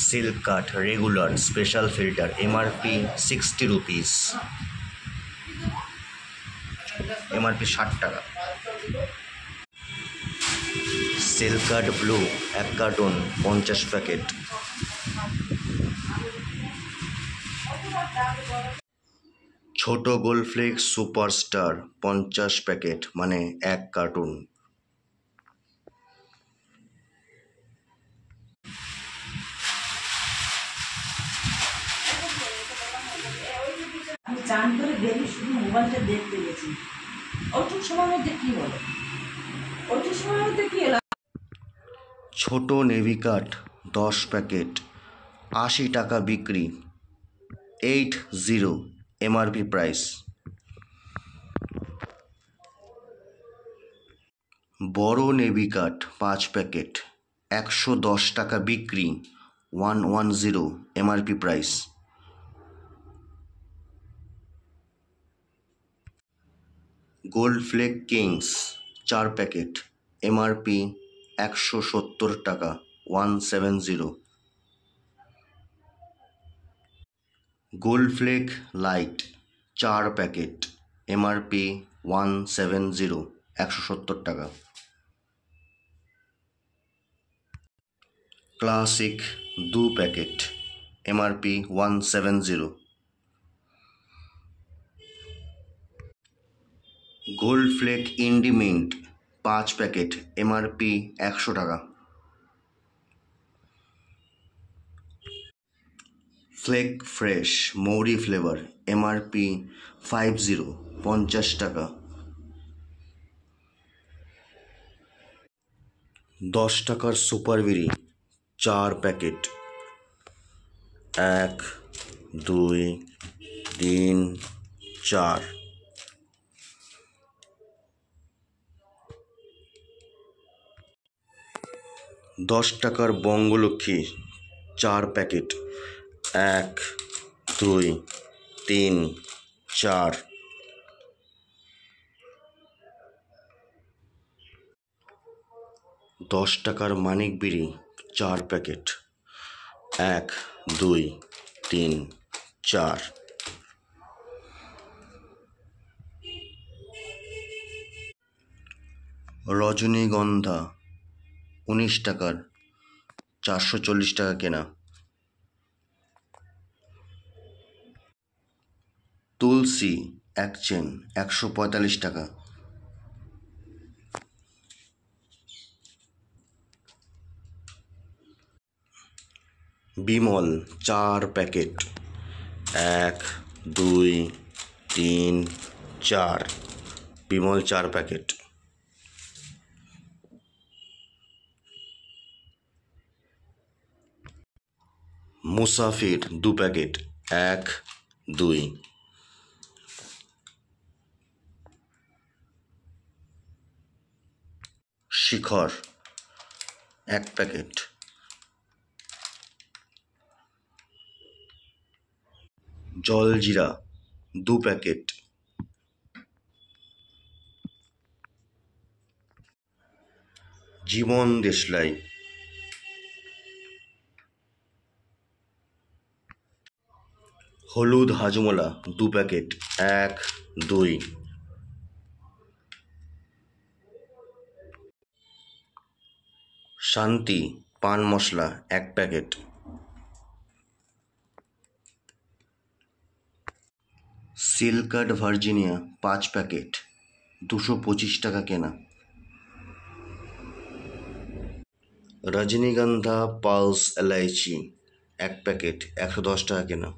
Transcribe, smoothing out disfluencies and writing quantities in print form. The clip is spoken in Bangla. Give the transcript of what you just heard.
Silk cut regular special filter MRP 60 rupees, MRP 60 টাকা। Silk cut blue 1 carton 50 packet. ছোট গোলফ্লেক্স সুপারস্টার 50 প্যাকেট মানে 1 কার্টুন। আমি চান করে বেরিয়ে শুধু মোবাইলটা দেখতে গেছি। ওইটুকু সময়ের মধ্যে কি হলো? ওইটুকু সময়ের মধ্যে কি হলো? ছোট নেভি কাট 10 প্যাকেট 80 টাকা বিক্রি, 80 এমআরপি প্রাইস। বড় নেভি কাট 5 প্যাকেট 110 টাকা বিক্রি, 110 MRP price. Gold Flake Kings 4 packet MRP 170 টাকা, 170। Gold Flake light 4 packet MRP 170, 170 টাকা। Classic 2 packet MRP 170। Gold Flake Indie Mint 5 packet MRP 100 টাকা। ফ্লেক ফ্রেশ মৌরি ফ্লেভার এমআরপি 50, 50 টাকা। 10 টাকার সুপার বিরি 4 প্যাকেট, 1 2 3 4। 10 টাকার বঙ্গলক্ষ্মী 4 প্যাকেট, 1 2 3 4। 10 টাকার মানিক বিড়ি 4 প্যাকেট, 1 2 3 4। রজনীগন্ধা 19 টাকার 440 টাকা কেনা। তুলসী 1 চেন 145 টাকা। বিমল 4 প্যাকেট, 1 2 3 4। বিমল 4 প্যাকেট। মুসাফির 2 প্যাকেট, 1 2। শিখর 1 প্যাকেট। জলজিরা 2 প্যাকেট। জীবন দেশলাই হলুদ হাজমোলা 2 প্যাকেট, 1 2। শান্তি পান মশলা 1 প্যাকেট। সিল্ক কাট ভার্জিনিয়া 5 প্যাকেট 225 টাকা কেনা। রজনীগন্ধা পালস এলাইচি 1 প্যাকেট 110 টাকা কেনা।